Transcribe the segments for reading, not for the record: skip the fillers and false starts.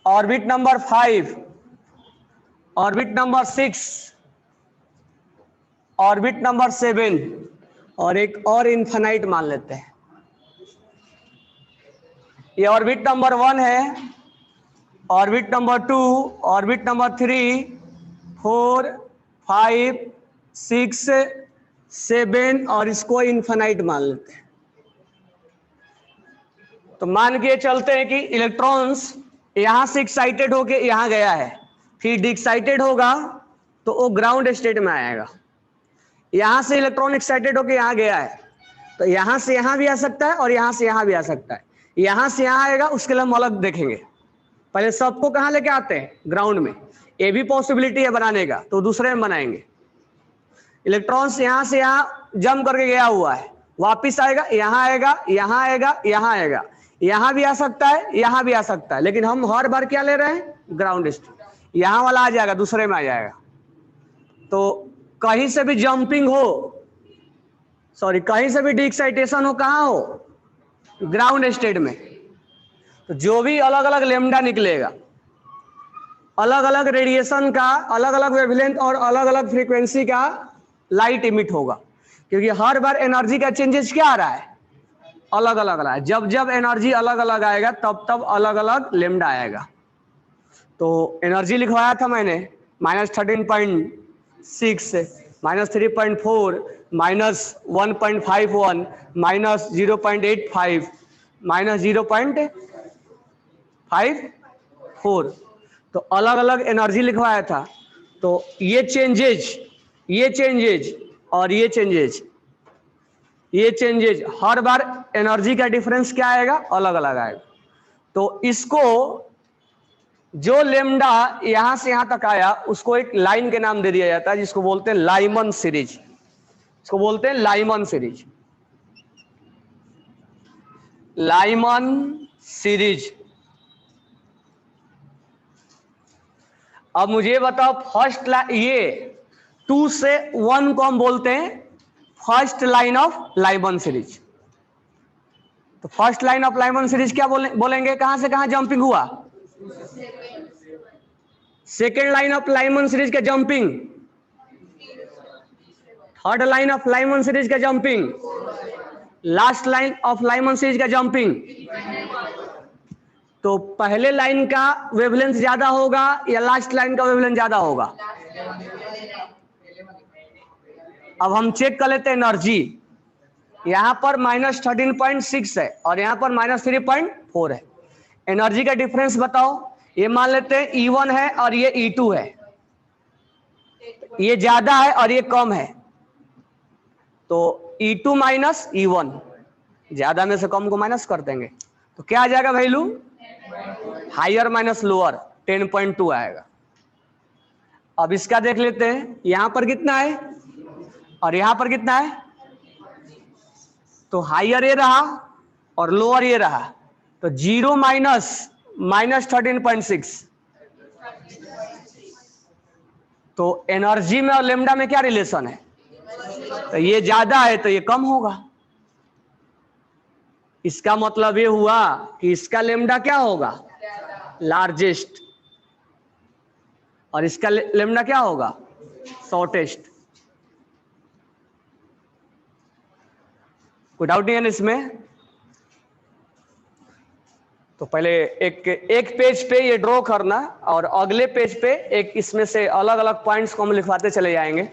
Orbit number 5, orbit number 6, orbit number 7 और एक और इन्फिनाइट मान लेते हैं। ये ऑर्बिट नंबर 1 है, ऑर्बिट नंबर 2, ऑर्बिट नंबर 3, 4, 5, 6, 7 और इसको इन्फिनाइट मान लेते हैं। तो मान के चलते हैं कि इलेक्ट्रॉन्स यहां से एक्साइटेड होके यहां गया है, फिर डिक्साइटेड होगा तो वो ग्राउंड स्टेट में आएगा। यहां से इलेक्ट्रॉन एक्साइटेड होके यहां गया है तो यहां से यहां भी आ सकता है और यहां से यहां भी आ सकता है। यहां से यहां आएगा, उसके लिए हम अलग देखेंगे। पहले सबको कहां लेके आते हैं? ग्राउंड में। ये भी पॉसिबिलिटी है बनाने का, तो दूसरे में बनाएंगे। इलेक्ट्रॉन्स यहां से यहां जंप करके गया हुआ है, वापिस आएगा, यहां आएगा, यहां आएगा, यहां आएगा, यहां भी आ सकता है, यहां भी आ सकता है, लेकिन हम हर बार क्या ले रहे हैं? Ground state. यहां वाला आ जाएगा, दूसरे में आ जाएगा। तो कहीं से भी जंपिंग हो, सॉरी कहीं से भी डिक्साइटेशन हो, कहां हो? ग्राउंड स्टेट में। तो जो भी अलग अलग लेमडा निकलेगा, अलग अलग रेडिएशन का, अलग अलग वेवलेंथ और अलग अलग फ्रीक्वेंसी का लाइट इमिट होगा, क्योंकि हर बार एनर्जी का चेंजेस क्या आ रहा है? अलग अलग आ रहा है। जब जब एनर्जी अलग अलग आएगा तब तब अलग अलग लेमडा आएगा। तो एनर्जी लिखवाया था मैंने -13.6, -3.4, -1.51, -0.85, -0.54। तो अलग अलग एनर्जी लिखवाया था। तो ये चेंजेज और ये चेंजेज हर बार एनर्जी का डिफरेंस क्या आएगा? अलग अलग आएगा। तो इसको जो लेमडा यहां से यहां तक आया उसको एक लाइन के नाम दे दिया जाता है, जिसको बोलते हैं लाइमन सीरीज। इसको बोलते हैं लाइमन सीरीज। Lyman series. अब मुझे बताओ, फर्स्ट ये 2 से 1 को हम बोलते हैं first line of Lyman series. तो first line of Lyman series क्या बोलेंगे? कहां से कहां जंपिंग हुआ? Second line of Lyman series का jumping, third line of Lyman series का jumping, last line of Lyman series का जंपिंग। तो पहले लाइन का वेवलेंथ ज्यादा होगा या लास्ट लाइन का वेवलेंथ ज्यादा होगा? अब हम चेक कर लेते हैं एनर्जी। यहां पर -13.6 है और यहां पर -3.4 है। एनर्जी का डिफरेंस बताओ। ये मान लेते हैं E1 है और ये E2 है। ये ज्यादा है और ये कम है, तो E2 माइनस E1, ज्यादा में से कम को माइनस कर देंगे तो क्या आ जाएगा वैल्यू? हायर माइनस लोअर 10.2 आएगा। अब इसका देख लेते हैं, यहां पर कितना है और यहां पर कितना है। तो हायर ये रहा और लोअर ये रहा, तो 0 माइनस -13.6। तो एनर्जी में और लेमडा में क्या रिलेशन है? तो ये ज्यादा है तो ये कम होगा। इसका मतलब ये हुआ कि इसका लेमडा क्या होगा? लार्जेस्ट, और इसका लेमडा क्या होगा? शॉर्टेस्ट। कोई डाउट नहीं है ना इसमें? तो पहले एक पेज पे ये ड्रॉ करना और अगले पेज पे एक इसमें से अलग अलग पॉइंट्स को हम लिखवाते चले जाएंगे।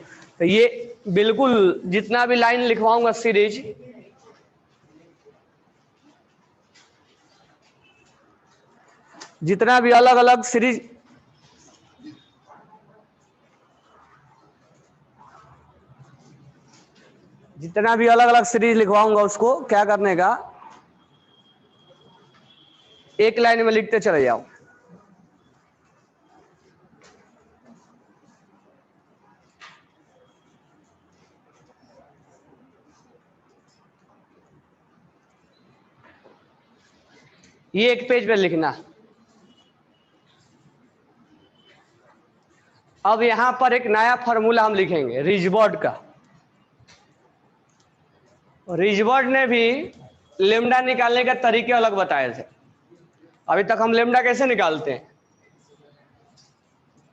तो ये बिल्कुल जितना भी लाइन लिखवाऊंगा सीरीज, जितना भी अलग अलग सीरीज, जितना भी अलग अलग सीरीज लिखवाऊंगा उसको क्या करने का, एक लाइन में लिखते चले जाओ। ये एक पेज पे लिखना। अब यहां पर एक नया फॉर्मूला हम लिखेंगे रिजबर्ड का। रिजबर्ड ने भी लेमडा निकालने का तरीके अलग बताए थे। अभी तक हम लेमडा कैसे निकालते हैं?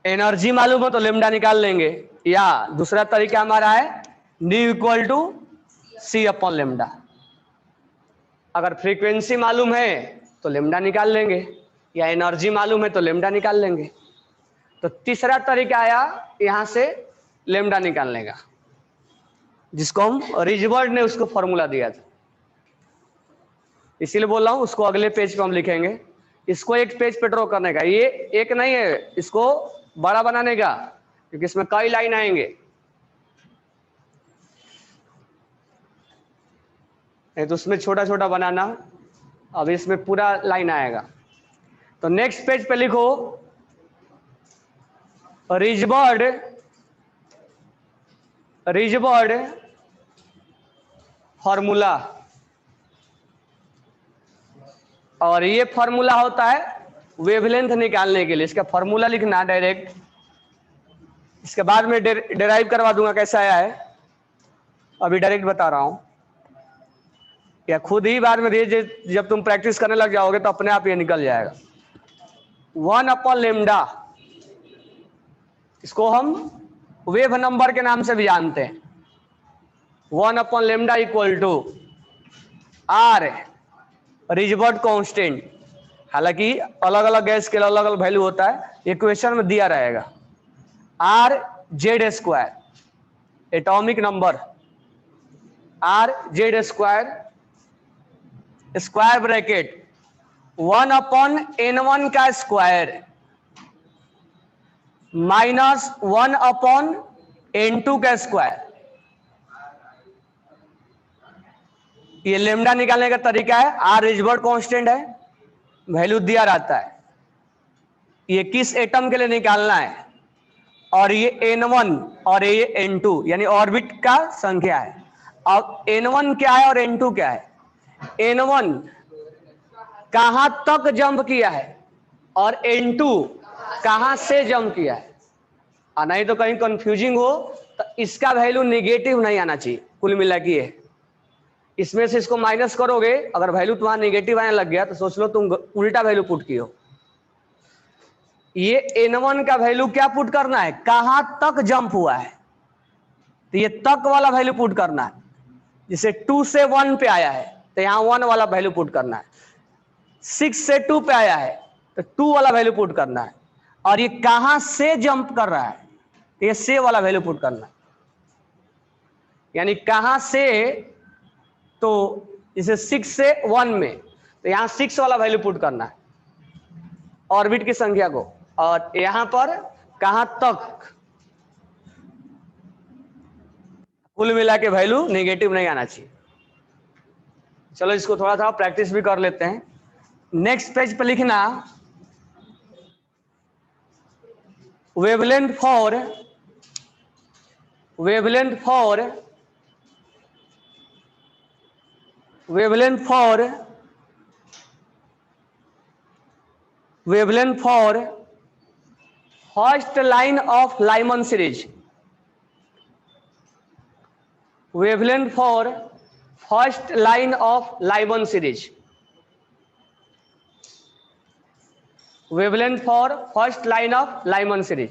एनर्जी मालूम हो तो लेमडा निकाल लेंगे, या दूसरा तरीका हमारा है nu equal to C upon lambda. अगर फ्रीक्वेंसी मालूम है तो लेमडा निकाल लेंगे, या एनर्जी मालूम है तो लेमडा निकाल लेंगे। तो तीसरा तरीका आया यहां से लेमडा निकालने का, जिसको हम रिजबर्ड ने उसको फॉर्मूला दिया था। इसीलिए बोल रहा हूं उसको अगले पेज पे हम लिखेंगे, इसको एक पेज पे ड्रॉ करने का, ये एक नहीं है, इसको बड़ा बनाने का, क्योंकि इसमें कई लाइन आएंगे। नहीं तो उसमें छोटा छोटा बनाना, अब इसमें पूरा लाइन आएगा। तो नेक्स्ट पेज पे लिखो रिजबर्ड फॉर्मूला, और ये फॉर्मूला होता है वेवलेंथ निकालने के लिए। इसका फॉर्मूला लिखना डायरेक्ट, इसके बाद में डेराइव करवा दूंगा कैसा आया है, अभी डायरेक्ट बता रहा हूं, या खुद ही बाद में जब तुम प्रैक्टिस करने लग जाओगे तो अपने आप ये निकल जाएगा। 1 अपॉन लेमडा, इसको हम वेव नंबर के नाम से भी जानते हैं। 1 upon lambda equal to R Rydberg constant, हालांकि अलग अलग गैस के अलग अलग वैल्यू होता है, इक्वेशन में दिया रहेगा। Are Z square atomic number, are Z square square bracket 1 upon n1 का स्क्वायर माइनस 1 अपॉन n2 का स्क्वायर। ये लेमडा निकालने का तरीका है। आर रिजबर्ड कांस्टेंट है, वैल्यू दिया रहता है, ये किस एटम के लिए निकालना है, और ये n1 और ये n2 यानी ऑर्बिट का संख्या है। अब n1 क्या है और n2 क्या है? n1 कहां तक जंप किया है और n2 कहां से जंप किया है, और नहीं तो कहीं कंफ्यूजिंग हो तो इसका वैल्यू निगेटिव नहीं आना चाहिए। कुल मिला के है, इसमें से इसको माइनस करोगे, अगर वैल्यू तुम्हारा निगेटिव आने लग गया तो सोच लो तुम उल्टा वैल्यू पुट किए हो। ये n1 का वैल्यू क्या पुट करना है, कहां तक जंप हुआ है, तो ये तक वाला वैल्यू पुट करना है। जैसे 2 से 1 पे आया है तो यहां 1 वाला वैल्यू पुट करना है, 6 से 2 पे आया है तो 2 वाला वैल्यू पुट करना है, और ये कहां से जंप कर रहा है तो ये से वाला वैल्यू पुट करना है। यानी कहां से, तो जैसे 6 से 1 में तो यहां 6 वाला वैल्यू पुट करना है ऑर्बिट की संख्या को, और यहां पर कहां तक, कुल मिला के वैल्यू नेगेटिव नहीं आना चाहिए। चलो इसको थोड़ा सा प्रैक्टिस भी कर लेते हैं। नेक्स्ट पेज पे लिखना wavelength for wavelength for first line of Lyman series, wavelength for first line of Lyman series, wavelength for first line of Lyman series।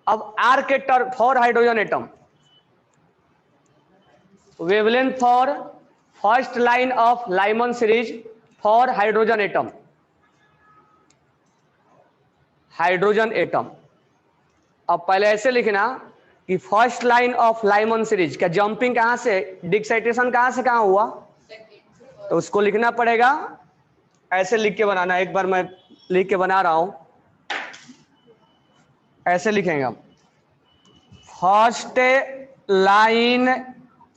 अब आर के term for hydrogen atom, wavelength for first line of Lyman series for hydrogen atom, hydrogen atom. अब पहले ऐसे लिखना कि first line of Lyman series का jumping कहां से, डिक्साइटेशन कहां से कहां हुआ, तो उसको लिखना पड़ेगा, ऐसे लिख के बनाना। एक बार मैं लिख के बना रहा हूं, ऐसे लिखेंगे हम, first line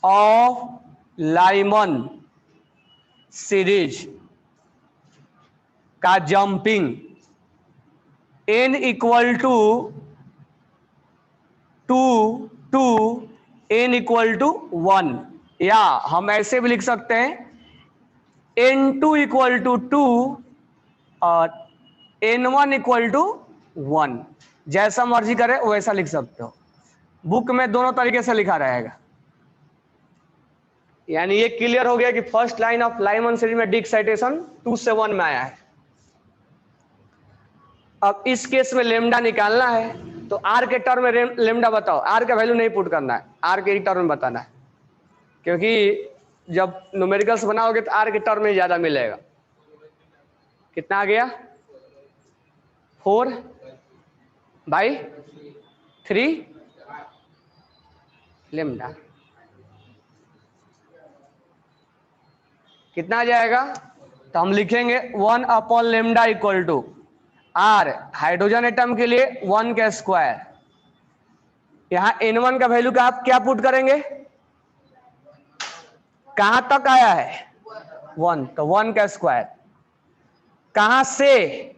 of Lyman series का jumping n equal to 2 n equal to 1, या हम ऐसे भी लिख सकते हैं n2 इक्वल टू 2 और n1 इक्वल टू 1, जैसा मर्जी करे वैसा लिख सकते हो। बुक में दोनों तरीके से लिखा रहेगा। यानी ये क्लियर हो गया कि first line of Lyman series में डी एक्साइटेशन 2 से 1 में आया है। अब इस केस में लेमडा निकालना है, तो आर के टर्म में लेमडा बताओ, आर का वैल्यू नहीं पुट करना है, आर के टर्म में बताना है, क्योंकि जब न्यूमेरिकल्स बनाओगे तो आर के टर्म में ज्यादा मिलेगा। कितना आ गया? 4/3 लेमडा। कितना आ जाएगा? तो हम लिखेंगे 1 upon lambda equal to R, hydrogen atom के लिए 1 का स्क्वायर। यहां N1 का वैल्यू का आप क्या पुट करेंगे? कहां तक आया है? 1, तो 1 का स्क्वायर। कहां से?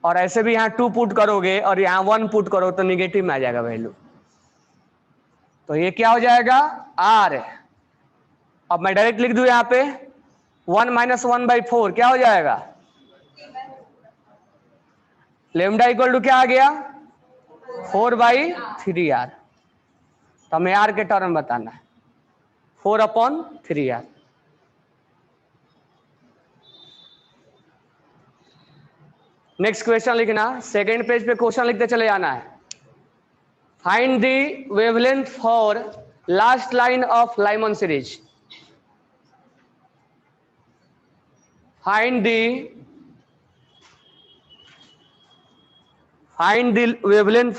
और ऐसे भी यहां 2 पुट करोगे और यहां 1 पुट करो तो निगेटिव में आ जाएगा वैल्यू। तो ये क्या हो जाएगा? आर। अब मैं डायरेक्ट लिख दूं यहां पे 1 - 1/4 क्या हो जाएगा? लेमडा इक्वल टू क्या आ गया? 4/3r। तो हमें आर के टर्म बताना है, 4/3r। नेक्स्ट क्वेश्चन लिखना, सेकेंड पेज पे क्वेश्चन लिखते चले जाना है। Find the wavelength for last line of Lyman series. Find the wavelength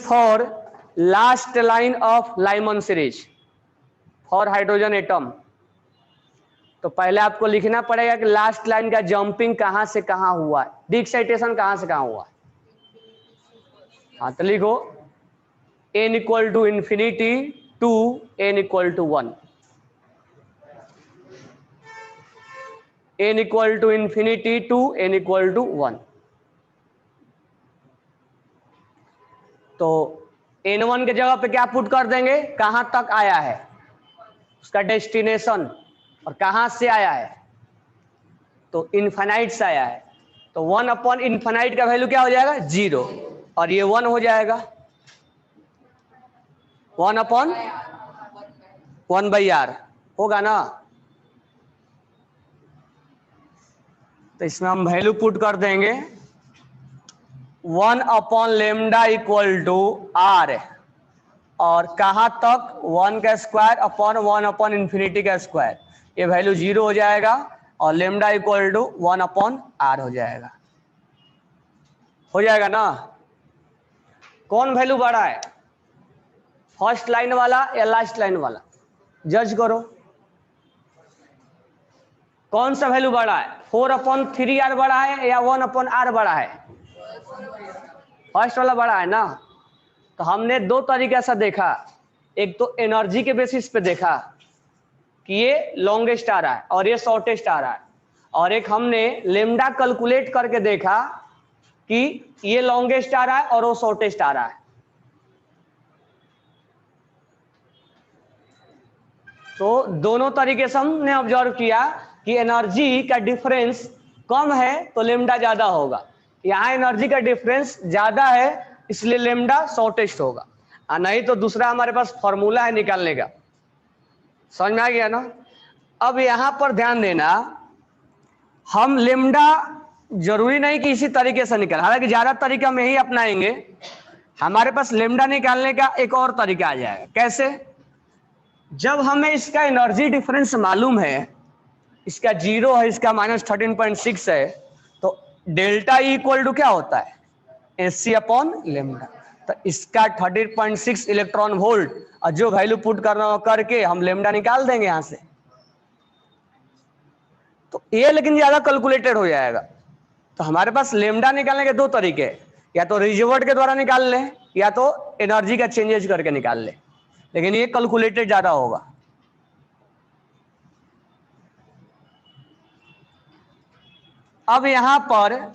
for last line of Lyman series for hydrogen atom. तो पहले आपको लिखना पड़ेगा कि लास्ट लाइन का जंपिंग कहां से कहां हुआ है, डी एक्साइटेशन कहां से कहां हुआ है। हाँ तो लिखो n = infinity to n = 1, n = infinity to n = 1। तो N1 के जगह पे क्या पुट कर देंगे? कहां तक आया है, उसका डेस्टिनेशन, और कहां से आया है? तो इनफाइनाइट से आया है। तो 1/इनफाइनाइट का वैल्यू क्या हो जाएगा? 0, और ये 1 हो जाएगा 1/1/r होगा ना। तो इसमें हम वैल्यू पुट कर देंगे 1/λ = r, और कहां तक? 1 का स्क्वायर अपॉन 1/∞ का स्क्वायर। ये वैल्यू 0 हो जाएगा और लेमडा = 1/r हो जाएगा। हो जाएगा ना। कौन वैल्यू बड़ा है, फर्स्ट लाइन वाला या लास्ट लाइन वाला? जज करो कौन सा वैल्यू बड़ा है, 4/3r बड़ा है या 1/r बड़ा है? फर्स्ट वाला बड़ा है ना। तो हमने दो तरीके से देखा, एक तो एनर्जी के बेसिस पे देखा कि ये लॉन्गेस्ट आ रहा है और ये शॉर्टेस्ट आ रहा है, और एक हमने लेमडा कैलकुलेट करके देखा कि ये लॉन्गेस्ट आ रहा है और वो शॉर्टेस्ट आ रहा है। तो दोनों तरीके से हमने ऑब्जर्व किया कि एनर्जी का डिफरेंस कम है तो लेमडा ज्यादा होगा, यहाँ एनर्जी का डिफरेंस ज्यादा है इसलिए लेमडा शॉर्टेस्ट होगा, और नहीं तो दूसरा हमारे पास फॉर्मूला है निकालने का। समझ में आ गया ना। अब यहां पर ध्यान देना, हम लेमडा जरूरी नहीं कि इसी तरीके से निकाल, हालांकि ज्यादा तरीका में ही अपनाएंगे। हमारे पास लेमडा निकालने का एक और तरीका आ जाएगा। कैसे? जब हमें इसका एनर्जी डिफरेंस मालूम है, इसका 0 है, इसका -13.6 है, तो डेल्टा E = क्या होता है? Hc/λ। तो इसका 13.6 इलेक्ट्रॉन वोल्ट, और जो वैल्यू पुट करना हो करके हम लेमडा निकाल देंगे यहां से। तो ये लेकिन ज्यादा कैलकुलेटेड हो जाएगा। तो हमारे पास लेमडा निकालने के दो तरीके, या तो रिजर्वर्ड के द्वारा निकाल लें या तो एनर्जी का चेंजेस करके निकाल लें, लेकिन ये कैलकुलेटेड ज्यादा होगा। अब यहां पर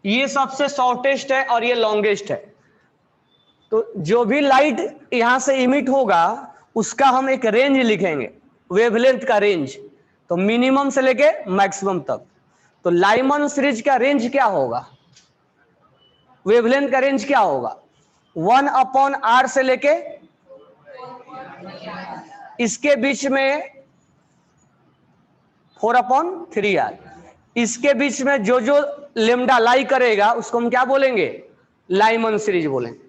ये सबसे शॉर्टेस्ट है और ये लॉन्गेस्ट है, तो जो भी लाइट यहां से इमिट होगा उसका हम एक रेंज लिखेंगे, वेवलेंथ का रेंज, तो मिनिमम से लेके मैक्सिमम तक। तो लाइमन सीरीज का रेंज क्या होगा, वेवलेंथ का रेंज क्या होगा? 1/r से लेके इसके बीच में 4/3r, इसके बीच में जो जो लेमडा लाई करेगा उसको हम क्या बोलेंगे, लाइमन सीरीज बोलेंगे।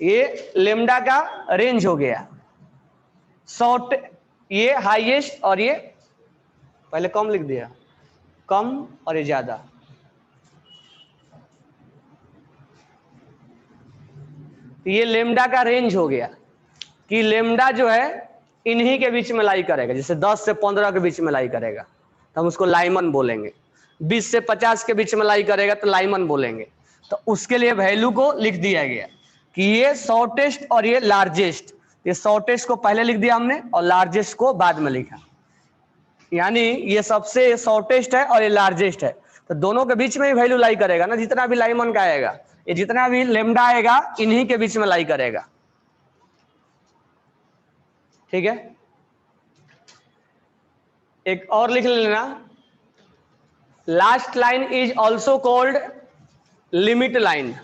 ये लेमडा का रेंज हो गया, शॉर्ट, ये हाईएस्ट और ये पहले कम लिख दिया, कम और ये ज्यादा। ये लेमडा का रेंज हो गया कि लेमडा जो है इन्हीं के बीच में लाई करेगा, जैसे 10 से 15 के बीच में लाई करेगा तो हम उसको लाइमन बोलेंगे, 20 से 50 के बीच में लाई करेगा तो लाइमन बोलेंगे। तो उसके लिए वैल्यू को लिख दिया गया कि ये शॉर्टेस्ट और ये लार्जेस्ट, ये शॉर्टेस्ट को पहले लिख दिया हमने और लार्जेस्ट को बाद में लिखा, यानी ये सबसे शॉर्टेस्ट है और ये लार्जेस्ट है, तो दोनों के बीच में ही वैल्यू लाई करेगा ना, जितना भी लाइमन का आएगा, ये जितना भी लेमडा आएगा इन्हीं के बीच में लाई करेगा। ठीक है, एक और लिख लेना, last line is also called limit line,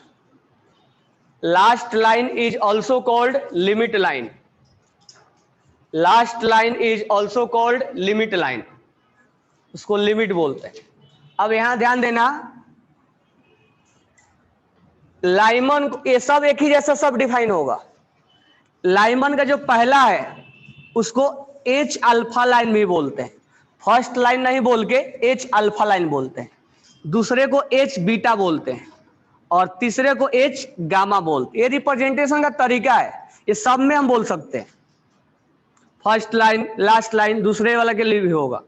last line is also called limit line, last line is also called limit line, उसको लिमिट बोलते हैं। अब यहां ध्यान देना, लाइमन, ये सब एक ही जैसा सब डिफाइन होगा। लाइमन का जो पहला है उसको एच अल्फा लाइन भी बोलते हैं, फर्स्ट लाइन नहीं बोल के एच अल्फा लाइन बोलते हैं, दूसरे को एच बीटा बोलते हैं और तीसरे को एच गामा बोलते हैं। ये रिप्रेजेंटेशन का तरीका है, ये सब में हम बोल सकते हैं, फर्स्ट लाइन, लास्ट लाइन, दूसरे वाला के लिए भी होगा,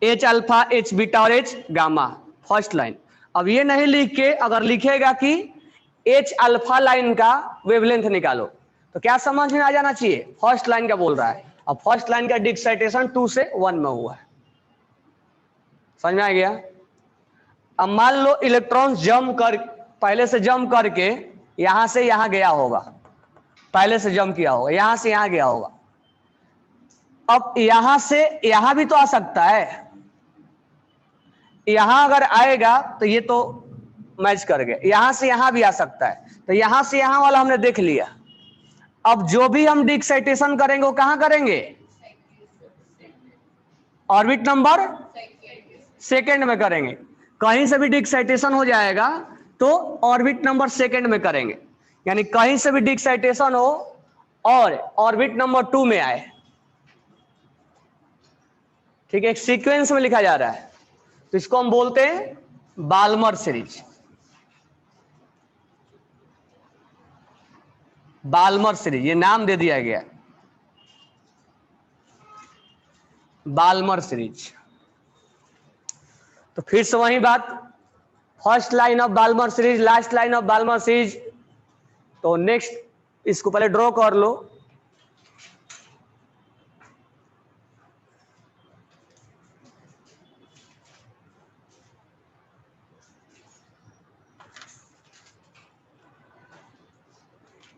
एच अल्फा, एच बीटा और एच गामा, फर्स्ट लाइन। अब ये नहीं लिख के अगर लिखेगा कि एच अल्फा लाइन का वेवलेंथ निकालो तो क्या समझ में आ जाना चाहिए, फर्स्ट लाइन का बोल रहा है, अब फर्स्ट लाइन का डिक्साइटेशन 2 से 1 में हुआ है, समझ में आ गया। अब मान लो इलेक्ट्रॉन जंप कर, पहले से जंप करके यहां से यहां गया होगा, पहले से जंप किया होगा, यहां से यहां गया होगा, अब यहां से यहां भी तो आ सकता है, यहां अगर आएगा तो ये तो मैच कर गए, यहां से यहां भी आ सकता है, तो यहां से यहां वाला हमने देख लिया। अब जो भी हम डिक्साइटेशन करेंगे वो कहां करेंगे, ऑर्बिट नंबर सेकंड में करेंगे, कहीं से भी डिक्साइटेशन हो जाएगा तो ऑर्बिट नंबर सेकंड में करेंगे, यानी कहीं से भी डिक्साइटेशन हो और ऑर्बिट नंबर 2 में आए, ठीक है, एक सीक्वेंस में लिखा जा रहा है, तो इसको हम बोलते हैं बाल्मर सीरीज, बाल्मर सीरीज, ये नाम दे दिया गया बाल्मर सीरीज। तो फिर से वही बात, first line of Balmer series, last line of Balmer series, तो नेक्स्ट इसको पहले ड्रॉ कर लो,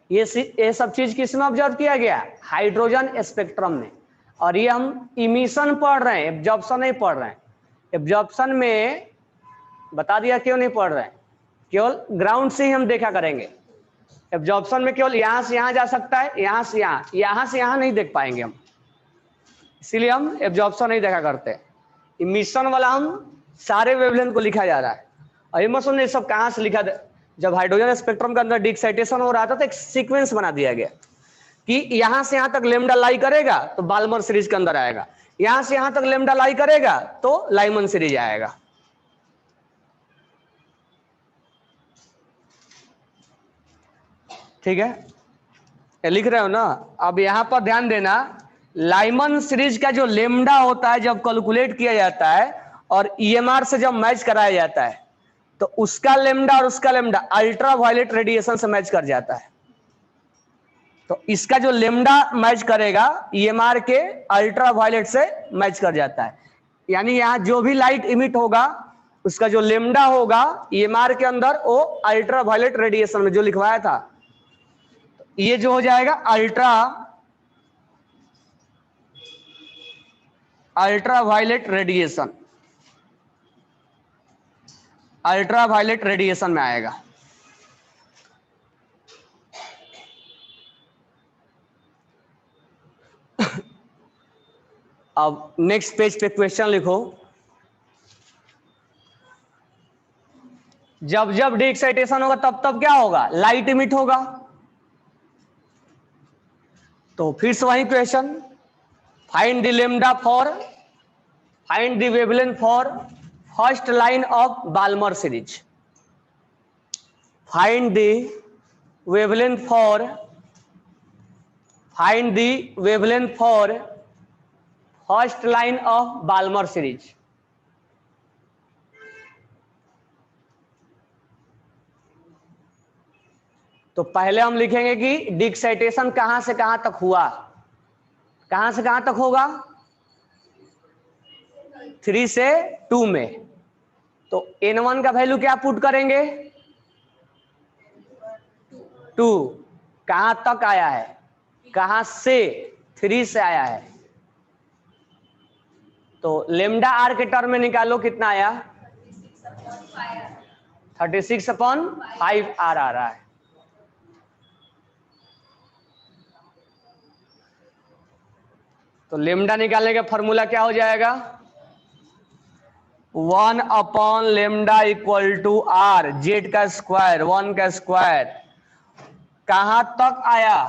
ये सब चीज किसमें ऑब्जर्व किया गया, हाइड्रोजन स्पेक्ट्रम में, और ये हम इमिशन पढ़ रहे हैं, एब्जॉर्प्शन नहीं पढ़ रहे हैं। एब्जॉर्प्शन में बता दिया क्यों नहीं पढ़ रहे हैं, केवल ग्राउंड से ही हम देखा करेंगे, एब्जॉर्प्शन में केवल यहां से यहां जा सकता है, यहां से यहां नहीं देख पाएंगे हम, इसीलिए हम एब्जॉर्प्शन नहीं देखा करते। इमिशन वाला हम सारे वेवलेंथ को लिखा जा रहा है, और इमिशन ये सब कहां से लिखा, जब हाइड्रोजन स्पेक्ट्रम के अंदर डिक्साइटेशन हो रहा था तो एक सीक्वेंस बना दिया गया कि यहां से यहां तक लेमडा लाई करेगा तो बाल्मर सीरीज के अंदर आएगा, यहां से यहां तक लेमडा लाई करेगा तो लाइमन सीरीज आएगा। ठीक है, ये लिख रहे हो ना। अब यहां पर ध्यान देना, लाइमन सीरीज का जो लेमडा होता है जब कैलकुलेट किया जाता है और ईएमआर से जब मैच कराया जाता है तो उसका लेमडा और उसका लेमडा अल्ट्रा वायलेट रेडिएशन से मैच कर जाता है, तो इसका जो लेमडा मैच करेगा ईएमआर के अल्ट्रा वायलेट से मैच कर जाता है, यानी यहां जो भी लाइट इमिट होगा उसका जो लेमडा होगा ईएमआर के अंदर वो अल्ट्रा वायलेट रेडिएशन में जो लिखवाया था, ये जो हो जाएगा ultraviolet radiation, ultraviolet radiation में आएगा। अब नेक्स्ट पेज पे क्वेश्चन लिखो। जब जब डी एक्साइटेशन होगा तब तब क्या होगा, लाइट इमिट होगा। तो फिर से वही question, find the lambda for, find the wavelength for first line of Balmer series. Find the wavelength for, find the wavelength for first line of Balmer series. तो पहले हम लिखेंगे कि डी एक्साइटेशन कहां से कहां तक हुआ, कहां से कहां तक होगा, 3 से 2 में। तो n1 का वैल्यू क्या पुट करेंगे, 2। कहां तक आया है, कहां से, 3 से आया है। तो लेमडा आर के टर्म में निकालो, कितना आया, 36/5 आर आ रहा है। तो लेमडा निकालने का फॉर्मूला क्या हो जाएगा, 1/λ इक्वल टू आर, जेड का स्क्वायर, 1 का स्क्वायर। कहां तक आया,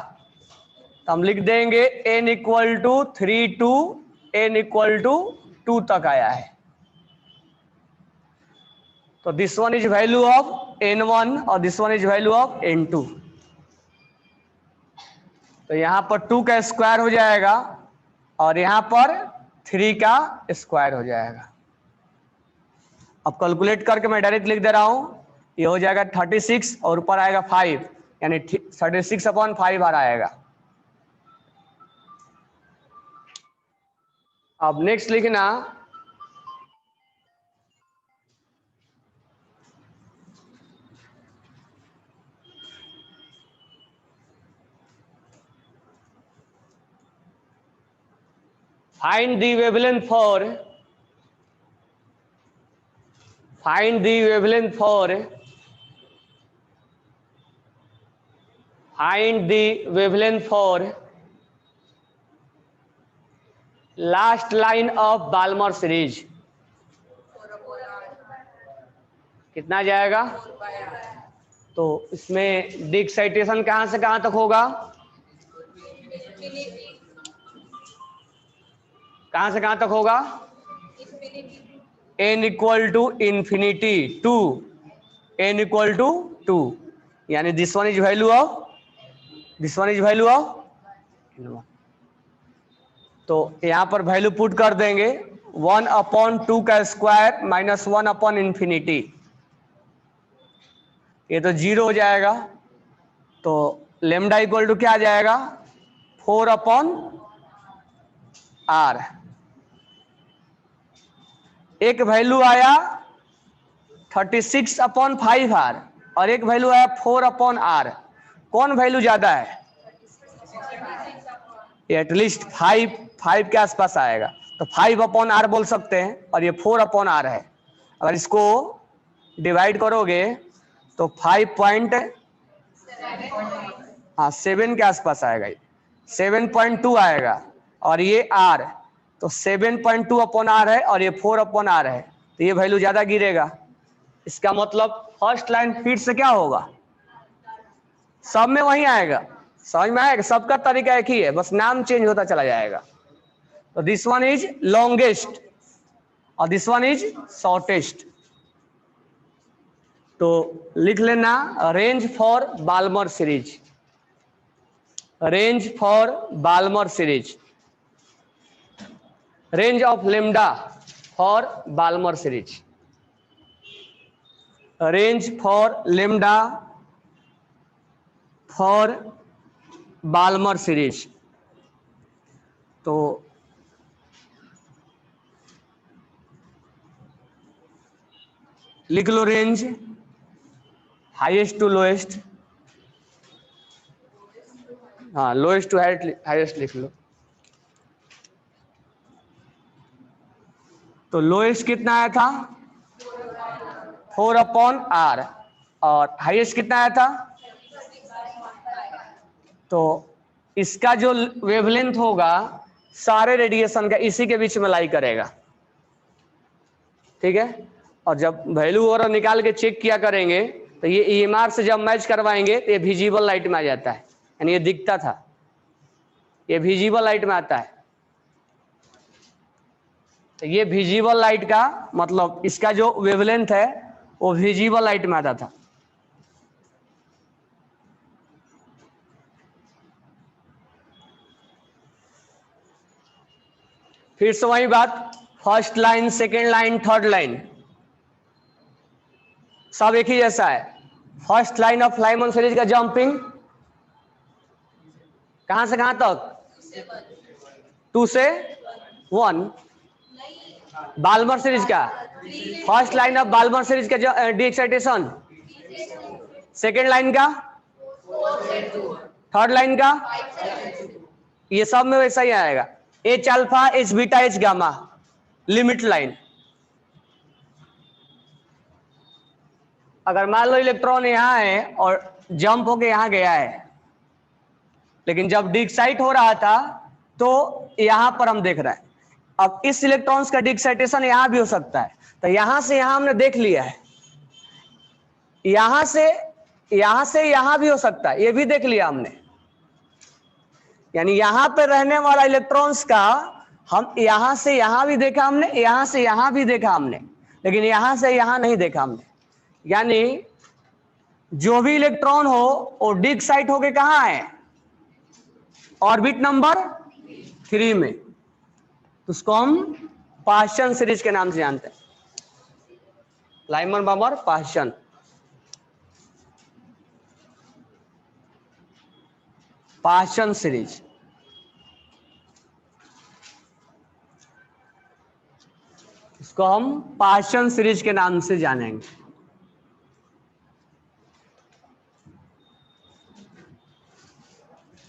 तो हम लिख देंगे n equal to 3 to n equal to 2 तक आया है। तो this one is value of n1 और this one is value of n2। तो यहां पर 2 का स्क्वायर हो जाएगा और यहां पर 3 का स्क्वायर हो जाएगा। अब कैलकुलेट करके मैं डायरेक्ट लिख दे रहा हूं, ये हो जाएगा 36 और ऊपर आएगा 5, यानी 36/5 आ आएगा। अब नेक्स्ट लिखना, find the wavelength for, find the wavelength for, find the wavelength for last line of Balmer series. कितना जाएगा, तो इसमें डी एक्साइटेशन कहां से कहां तक होगा, कहां से कहां तक होगा, n equal to infinity to n equal to 2, यानी this one is value of, this one is value of. तो यहां पर वैल्यू पुट कर देंगे, 1/2 का स्क्वायर माइनस 1/इंफिनिटी, ये तो 0 हो जाएगा। तो लेमडा इक्वल टू क्या आ जाएगा, 4/r। एक वैल्यू आया 36/5r और एक वैल्यू आया 4/r। कौन वैल्यू ज्यादा है, एटलीस्ट 5 के आसपास आएगा। तो 5/r बोल सकते हैं और ये 4/r है। अगर इसको डिवाइड करोगे तो 7 के आसपास आएगा, 7.2 आएगा और ये r, तो 7.2/r है और ये 4/r है, तो ये वैल्यू ज्यादा गिरेगा। इसका मतलब फर्स्ट लाइन फिर से क्या होगा, सब में वही आएगा। समझ में आएगा, सबका तरीका एक ही है, बस नाम चेंज होता चला जाएगा। तो दिस वन इज लॉन्गेस्ट और दिस वन इज शॉर्टेस्ट। तो लिख लेना, range for Balmer series, range for Balmer series, range of lambda for Balmer series, range for lambda for Balmer series. तो लिख लो रेंज हाईएस्ट टू लोएस्ट, हाँ lowest to highest लिख लो। तो लोएस्ट कितना आया था, 4/r और हाईएस्ट कितना आया था। तो इसका जो वेवलेंथ होगा सारे रेडिएशन का इसी के बीच में लाई करेगा, ठीक है। और जब वैल्यू वगैरह निकाल के चेक किया करेंगे तो ये EMR से जब मैच करवाएंगे तो ये विजिबल लाइट में आ जाता है, यानी ये दिखता था, ये विजिबल लाइट में आता है। तो ये विजिबल लाइट का मतलब इसका जो वेवलेंथ है वो विजिबल लाइट में आता था। फिर से वही बात, first line, second line, third line सब एक ही जैसा है। First line of Lyman series का जंपिंग कहां से कहां तक? 2 से 1। बाल्मर सीरीज का first line of Balmer series का डी एक्साइटेशन, सेकेंड लाइन का, थर्ड लाइन का, ये सब में वैसा ही आएगा। H alpha, H beta, H gamma, limit line. अगर मान लो इलेक्ट्रॉन यहां है और जंप होके यहां गया है, लेकिन जब डी एक्साइट हो रहा था तो यहां पर हम देख रहे हैं। अब इस इलेक्ट्रॉन्स का डी एक्साइटेशन यहां भी हो सकता है, तो यहां से यहां हमने देख लिया है, यहां से यहां भी हो सकता है, ये भी देख लिया हमने। यानी यहां पे रहने वाला इलेक्ट्रॉन्स का हम यहां से यहां भी देखा हमने, यहां से यहां भी देखा हमने, लेकिन यहां से यहां नहीं देखा हमने। यानी जो भी इलेक्ट्रॉन हो वो डी एक्साइट होके कहां है? ऑर्बिट नंबर 3 में। तो उसको हम पाश्चन सीरीज के नाम से जानते हैं, लाइमन बामर पाश्चन। पाश्चन सीरीज इसको हम पाश्चन सीरीज के नाम से जानेंगे।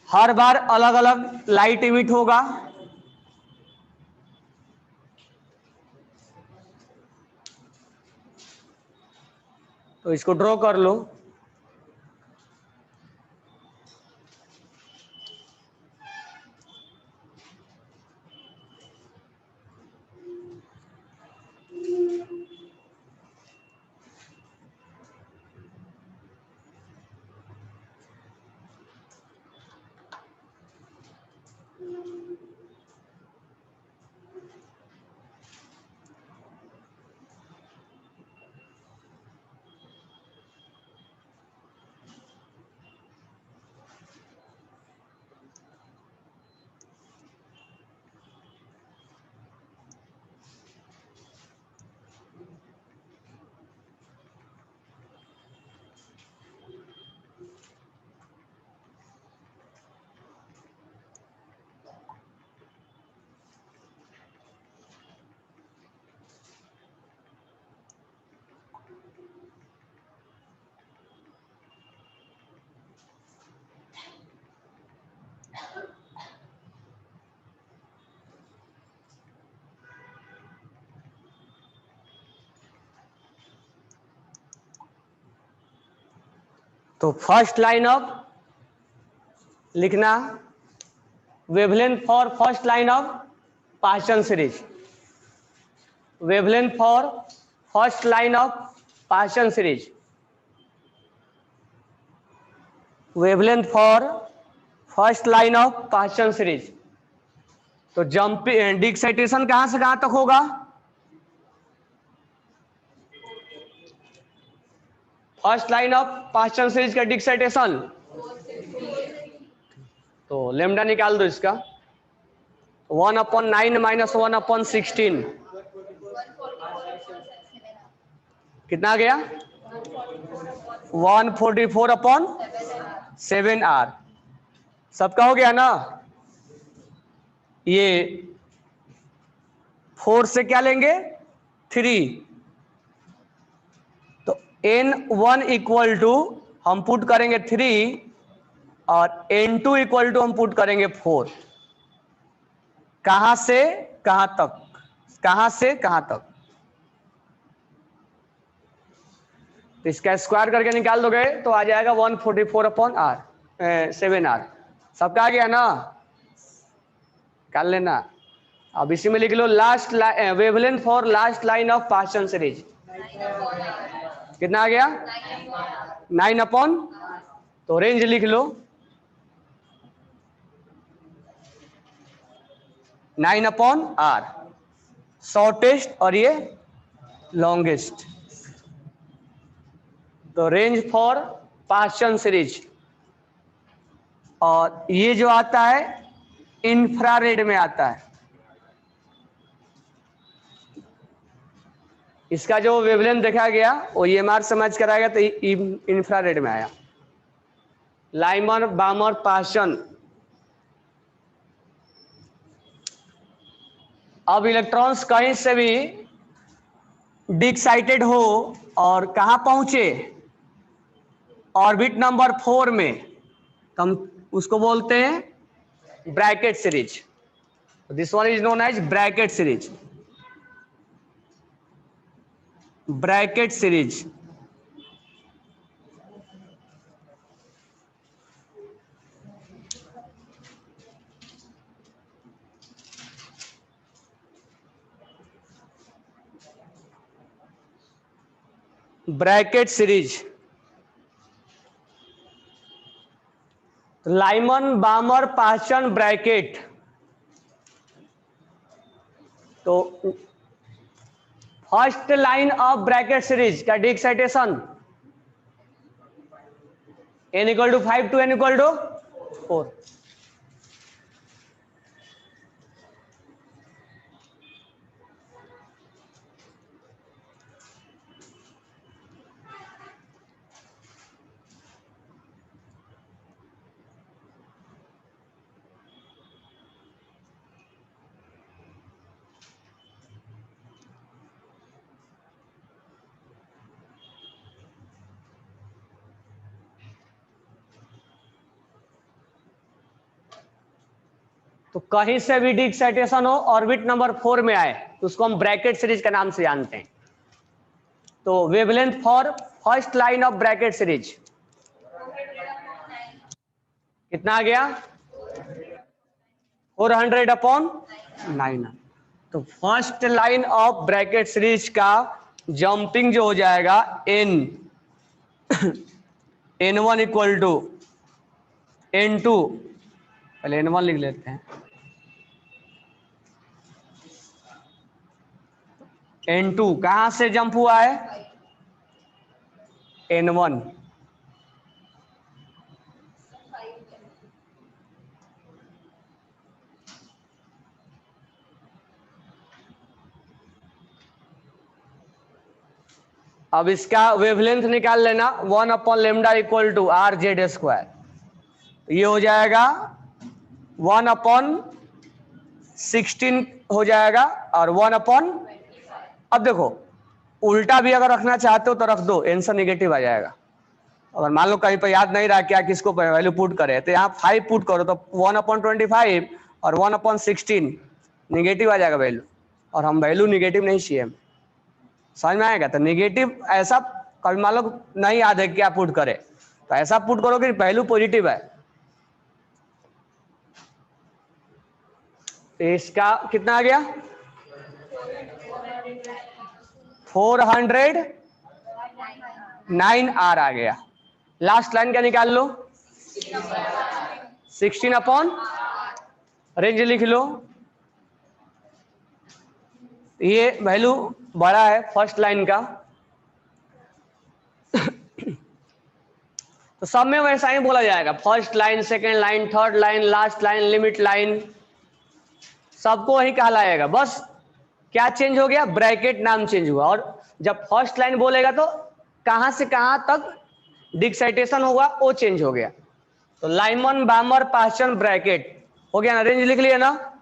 हर बार अलग अलग लाइट इमिट होगा, तो इसको ड्रॉ कर लो। तो फर्स्ट लाइन ऑफ लिखना, wavelength for first line of पाश्चन series, wavelength for first line of पाश्चन series, wavelength for first line of पाश्चन series. तो जंप डी एक्साइटेशन कहां से कहां तक होगा? फर्स्ट लाइन ऑफ पाश्चन सीरीज का डी एक्साइटेशन, तो लेमडा निकाल दो इसका, 1/9 - 1/16 कितना गया? 144/7R। सबका हो गया ना? ये 4 से क्या लेंगे? 3। तो N1 इक्वल टू हम पुट करेंगे 3 और N2 इक्वल टू हम पुट करेंगे 4। कहां से कहां तक? कहां से कहां तक? तो इसका स्क्वायर करके निकाल दोगे तो आ जाएगा 144/7R। सबका आ गया ना? निकाल लेना। अब इसी में लिख लो last wavelength for last line of Paschen series कितना आ गया 9 अपॉन, तो रेंज लिख लो 9 अपॉन आर, शॉर्टेस्ट और ये लॉन्गेस्ट। तो रेंज फॉर पास्चन सीरीज, और ये जो आता है इंफ्रारेड में आता है। इसका जो वेवलेंथ देखा गया वो EMR समझ कर आएगा, तो इंफ्रारेड में आया। लाइमर बामर पास्चन। अब इलेक्ट्रॉन्स कहीं से भी डिक्साइटेड हो और कहां पहुंचे, ऑर्बिट नंबर 4 में, तो हम उसको बोलते हैं Brackett series. This one is known as Brackett series. Brackett series Brackett series. Lyman Balmer Paschen Brackett. तो first line of Brackett series का de excitation n equal to 5 to n equal to 4। तो कहीं से भी de excitation हो orbit number 4 में आए तो उसको हम ब्रैकेट सीरीज के नाम से जानते हैं। तो wavelength for first line of Brackett series कितना आ गया 400 अपॉन 9। तो first line of Brackett series का जंपिंग जो हो जाएगा n1 इक्वल टू n2, पहले n1 लिख लेते हैं, n2 कहां से जंप हुआ है n1। अब इसका वेवलेंथ निकाल लेना 1 upon lambda equal to R Z square. ये हो जाएगा 1 अपॉन 16 हो जाएगा और 1 अपॉन, अब देखो उल्टा भी अगर रखना चाहते हो तो रख दो, आंसर निगेटिव आ जाएगा। अगर मान लो कहीं पर याद नहीं रहा क्या किसको वैल्यू पुट करे, तो यहाँ 5 पुट करो तो 1 अपॉन 25 और 1 अपॉन 16 निगेटिव आ जाएगा वैल्यू, और हम वैल्यू निगेटिव नहीं चाहिए। समझ में आएगा। तो निगेटिव ऐसा कभी मान लो नहीं याद है क्या पुट करे, तो ऐसा पुट करो कि वैल्यू पॉजिटिव है। तो इसका कितना आ गया 409 आर आ गया। लास्ट लाइन क्या निकाल लो 16 अपॉन, रेंज लिख लो। ये वैल्यू बड़ा है फर्स्ट लाइन का। तो सब में वैसा ही बोला जाएगा, first line, second line, third line, last line, limit line, सबको वही कहलाएगा। बस क्या चेंज हो गया, ब्रैकेट नाम चेंज हुआ। और जब फर्स्ट लाइन बोलेगा तो कहां से कहां तक डिक्साइटेशन होगा वो चेंज हो गया। तो लाइमन बामर पास्चन ब्रैकेट हो गया ना, रेंज लिख लिया ना।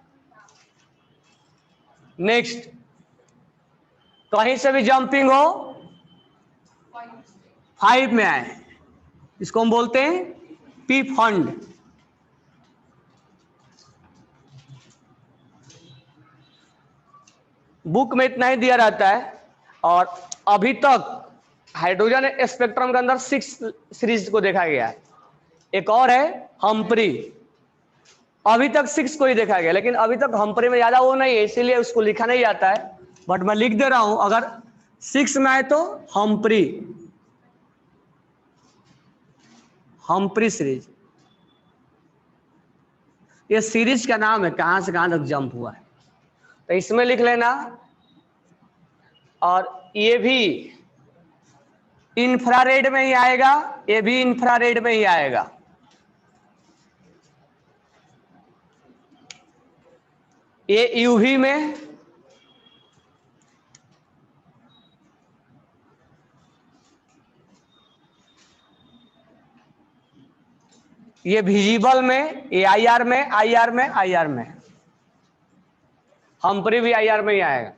नेक्स्ट, कहीं से भी जंपिंग हो 5 में आए, इसको हम बोलते हैं पी फंड। बुक में इतना ही दिया रहता है। और अभी तक हाइड्रोजन स्पेक्ट्रम के अंदर 6 सीरीज को देखा गया है। एक और है हम्प्री, अभी तक 6 को ही देखा गया, लेकिन अभी तक हम्फ्री में ज्यादा वो नहीं है, इसीलिए उसको लिखा नहीं जाता है, बट मैं लिख दे रहा हूं। अगर 6 में आए तो हम्फ्री, हम्फ्री सीरीज, ये सीरीज का नाम है, कहां से कहां तक जंप हुआ है, तो इसमें लिख लेना। और ये भी इंफ्रारेड में ही आएगा, ये भी इंफ्रारेड में ही आएगा। ये यूवी में, ये विजिबल में, ये आईआर में, आईआर में, आईआर में, हम्फ्री भी आईआर में ही आएगा।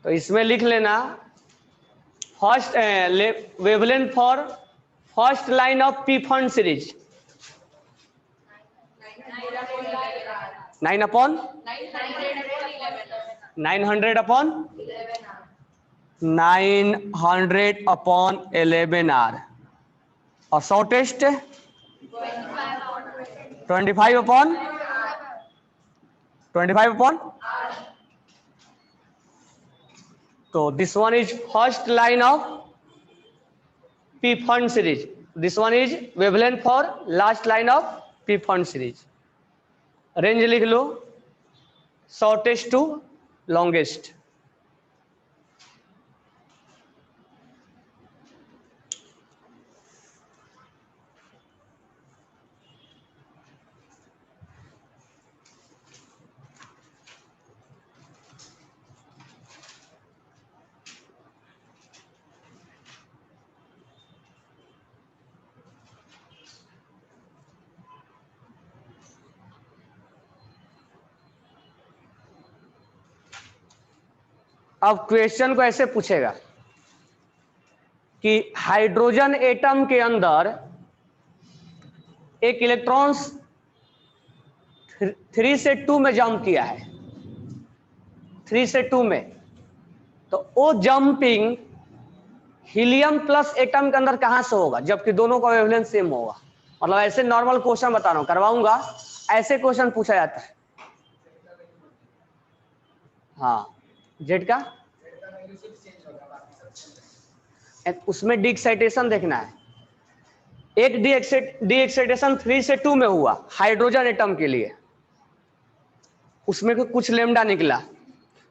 तो इसमें लिख लेना first wavelength for first line of Pfund series 9 upon 900 upon 900 upon 11 R, और शॉर्टेस्ट 25 अपॉन 25 अपॉन, तो this one is first line of Pfund series, this one is wavelength for last line of Pfund series. Range लिख लो, shortest to longest. अब question को ऐसे पूछेगा कि hydrogen atom के अंदर एक इलेक्ट्रॉन्स 3 से 2 में जंप किया है, 3 से 2 में, तो वो जंपिंग हीलियम प्लस एटम के अंदर कहां से होगा, जबकि दोनों का वेवलेंथ सेम होगा। मतलब ऐसे नॉर्मल क्वेश्चन बता रहा हूं, करवाऊंगा, ऐसे क्वेश्चन पूछा जाता है। हाँ, जेड का उसमें डी एक्साइटेशन देखना है। एक डी एक्साइटेशन 3 से 2 में हुआ हाइड्रोजन एटम के लिए, उसमें कुछ लेमडा निकला,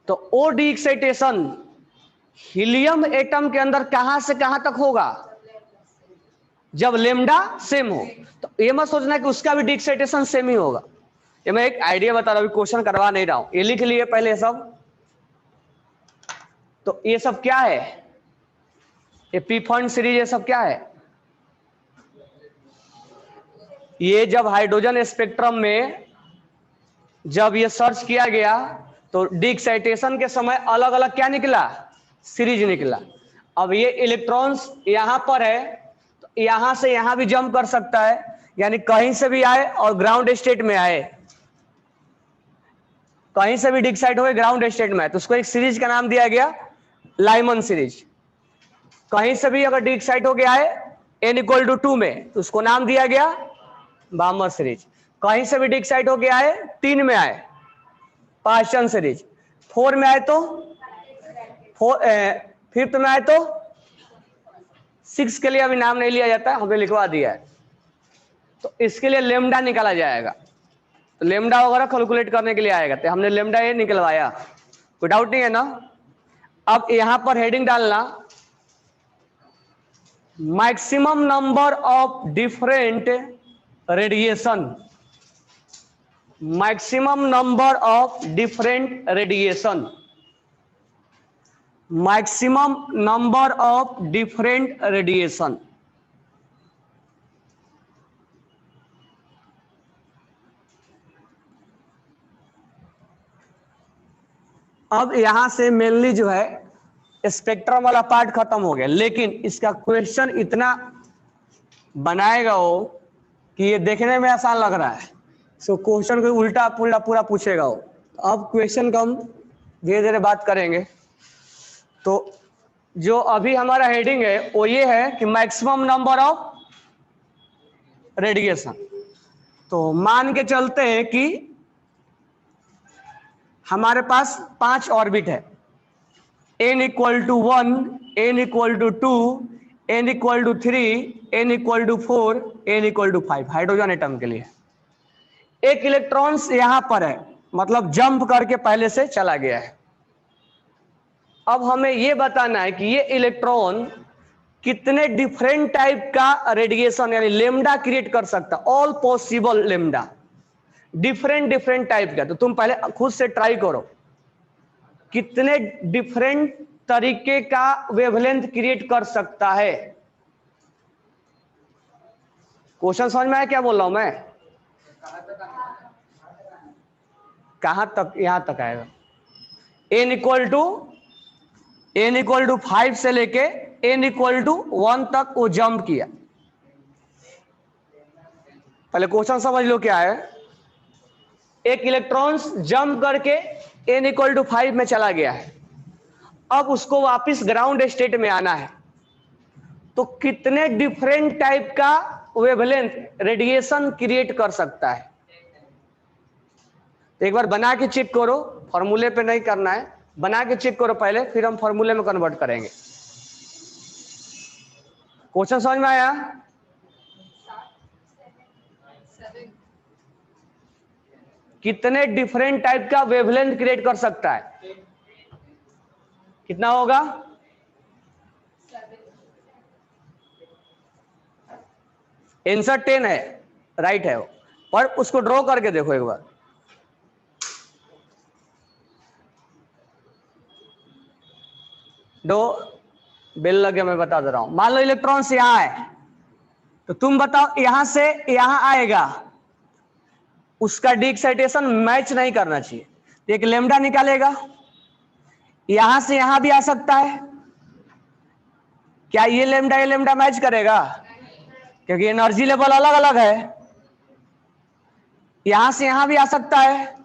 तो ओ डी एक्साइटेशन हीलियम एटम के अंदर कहां से कहां तक होगा, जब लेमडा सेम हो। तो ये मत सोचना कि उसका भी डी एक्साइटेशन सेम ही होगा, ये मैं एक आइडिया बता रहा हूं, क्वेश्चन करवा नहीं रहा हूं, ये लिख लिए पहले सब। तो ये सब क्या है, ये पी फंड सीरीज, ये सब क्या है, ये जब हाइड्रोजन स्पेक्ट्रम में जब ये सर्च किया गया तो डी एक्साइटेशन के समय अलग अलग क्या निकला, सीरीज निकला। अब ये इलेक्ट्रॉन्स यहां पर है, तो यहां से यहां भी जंप कर सकता है, यानी कहीं से भी आए और ग्राउंड स्टेट में आए, कहीं से भी डी एक्साइट हुए ग्राउंड स्टेट में आए, तो उसको एक सीरीज का नाम दिया गया लाइमन सीरीज। कहीं से भी अगर डी एक्साइट हो गया है n=2 में, तो उसको नाम दिया गया बामर सीरीज। कहीं से भी डी एक्साइट हो गया है 3 में आए, पास्टन सीरीज। 4 में आए तो 5th में आए तो 6 के लिए अभी नाम नहीं लिया जाता है, हमने लिखवा दिया है। तो इसके लिए लेमडा निकाला जाएगा, तो लेमडा वगैरह कैलकुलेट करने के लिए आएगा, तो हमने लेमडा ये निकलवाया, कोई डाउट नहीं है ना। अब यहां पर हेडिंग डालना maximum number of different radiation, maximum number of different radiation, maximum number of different radiation. अब यहां से मेनली जो है स्पेक्ट्रम वाला पार्ट खत्म हो गया, लेकिन इसका क्वेश्चन इतना बनाएगा वो कि ये देखने में आसान लग रहा है, सो क्वेश्चन को उल्टा पुल्टा पूरा पूछेगा वो। अब क्वेश्चन का हम धीरे धीरे बात करेंगे। तो जो अभी हमारा हेडिंग है वो ये है कि मैक्सिमम नंबर ऑफ रेडिएशन। तो मान के चलते हैं कि हमारे पास 5 ऑर्बिट है, n equal to 1, n equal to 2, n equal to 3, n equal to 4, n equal to 5 hydrogen atom के लिए। एक इलेक्ट्रॉन्स यहां पर है, मतलब जंप करके पहले से चला गया है। अब हमें यह बताना है कि ये इलेक्ट्रॉन कितने डिफरेंट टाइप का रेडिएशन यानी लेमडा क्रिएट कर सकता, all possible lambda, different type का। तो तुम पहले खुद से ट्राई करो, कितने डिफरेंट तरीके का वेवलेंथ क्रिएट कर सकता है। क्वेश्चन समझ में आया क्या बोल रहा हूं मैं? कहां तक? यहां तक आएगा। n इक्वल टू 5 से लेके n इक्वल टू 1 तक वो जंप किया। पहले क्वेश्चन समझ लो क्या है। एक इलेक्ट्रॉन जंप करके n इक्वल टू 5 में चला गया है, अब उसको वापस ग्राउंड स्टेट में आना है, तो कितने डिफरेंट टाइप का वेवलेंथ रेडिएशन क्रिएट कर सकता है। एक बार बना के चेक करो, फॉर्मूले पे नहीं करना है, बना के चेक करो पहले, फिर हम फॉर्मूले में कन्वर्ट करेंगे। क्वेश्चन समझ में आया? कितने डिफरेंट टाइप का वेवलेंथ क्रिएट कर सकता है? कितना होगा? आंसर 10 है, राइट है वो, पर उसको ड्रॉ करके देखो एक बार। दो बेल लगे, मैं बता दे रहा हूं। मान लो इलेक्ट्रॉन्स यहां है, तो तुम बताओ यहां से यहां आएगा, उसका डी एक्साइटेशन मैच नहीं करना चाहिए, एक लेमडा निकालेगा। यहां से यहां भी आ सकता है, क्या ये लेमडा मैच करेगा? क्योंकि एनर्जी लेवल अलग अलग है। यहां से यहां भी आ सकता है,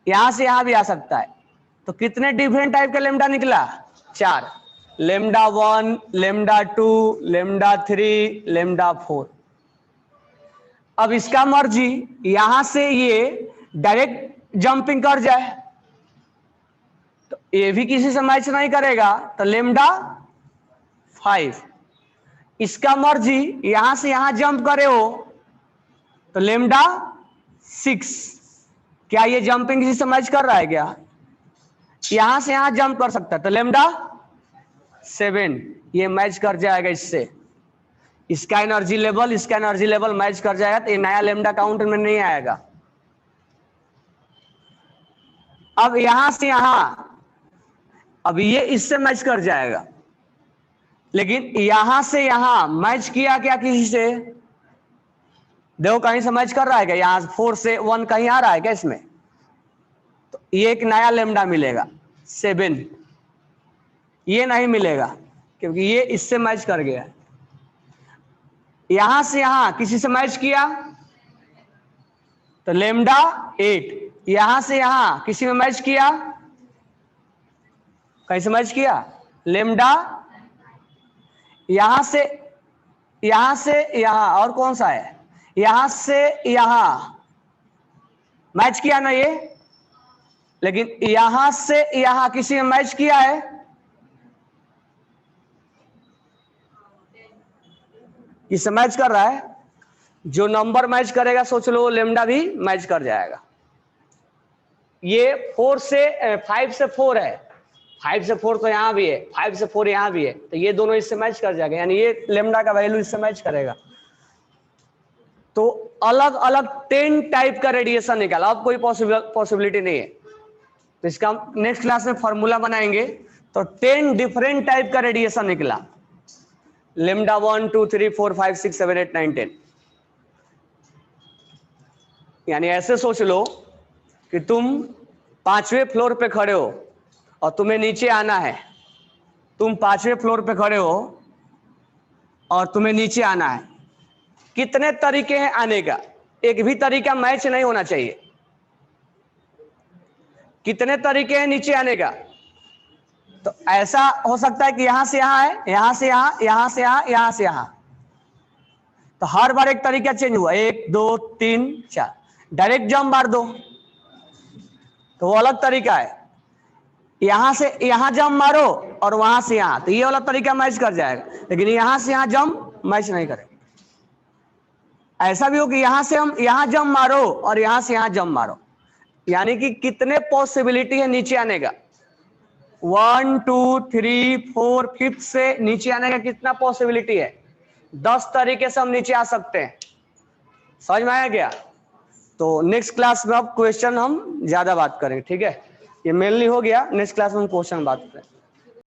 यहां से यहां भी आ सकता है। तो कितने डिफरेंट टाइप का लेमडा निकला? 4, लेमडा 1, लेमडा 2, लेमडा 3, लेमडा 4। अब इसका मर्जी यहां से ये डायरेक्ट जंपिंग कर जाए, तो ये भी किसी से मैच नहीं करेगा, तो लेमडा 5। इसका मर्जी यहां से यहां जंप करे हो, तो लेमडा 6। क्या ये जंपिंग किसी से मैच कर रहा है क्या? यहां से यहां जंप कर सकता है, तो लेमडा 7 ये मैच कर जाएगा इससे। इसका एनर्जी लेवल मैच कर जाएगा, तो ये नया लेमडा काउंट में नहीं आएगा। अब यहां से यहां, अब ये इससे मैच कर जाएगा, लेकिन यहां से यहां मैच किया क्या किसी से? देखो कहीं से मैच कर रहा है क्या? यहां 4 से 1 कहीं आ रहा है क्या इसमें? तो ये एक नया लेमडा मिलेगा 7, ये नहीं मिलेगा क्योंकि ये इससे मैच कर गया। यहां से यहां किसी से मैच किया, तो लेमडा 8। यहां से यहां किसी में मैच किया, कैसे मैच किया? लेमडा। यहां से यहां और कौन सा है? यहां से यहां मैच किया ना ये, लेकिन यहां से यहां किसी में मैच किया है, किससे मैच कर रहा है? जो नंबर मैच करेगा सोच लो लेमडा भी मैच कर जाएगा। ये 5 से 4 है, 5 से 4 तो यहां भी है, 5 से 4 यहां भी है, तो ये दोनों इससे मैच कर जाएगा, यानी ये लेमडा का वैल्यू इससे मैच करेगा। तो अलग अलग 10 टाइप का रेडिएशन निकाला, अब कोई पॉसिबिलिटी नहीं है। तो इसका नेक्स्ट क्लास में फॉर्मूला बनाएंगे, तो 10 डिफरेंट टाइप का रेडिएशन निकला, लेमडा 1, 2, 3, 4, 5, 6, 7, 8, 9, 10। यानी ऐसे सोच लो कि तुम 5वें फ्लोर पे खड़े हो और तुम्हें नीचे आना है। तुम 5वें फ्लोर पे खड़े हो और तुम्हें नीचे आना है। कितने तरीके हैं आने का? एक भी तरीका मैच नहीं होना चाहिए। कितने तरीके हैं नीचे आने का? तो ऐसा हो सकता है कि यहां से यहां है, यहां से यहां, यहां से यहां, यहां से यहां। तो तो हर बार एक तरीका चेंज हुआ, 1 2 3 4। डायरेक्ट जंप मार दो तो वो अलग तरीका है, यहां से यहां जंप मारो और वहां से यहां, तो ये वाला तरीका मैच कर जाएगा, लेकिन यहां से यहां जंप मैच नहीं करेगा। ऐसा भी हो कि यहां से हम यहां जंप मारो और यहां से यहां जंप मारो, यानी कि कितने पॉसिबिलिटी है नीचे आने का, 1 2 3 4 5 से नीचे आने का कितना पॉसिबिलिटी है, 10 तरीके से हम नीचे आ सकते हैं। समझ में आया क्या? तो नेक्स्ट क्लास में अब क्वेश्चन हम ज्यादा बात करेंगे, ठीक है? ये मेनली हो गया, नेक्स्ट क्लास में हम क्वेश्चन बात करें।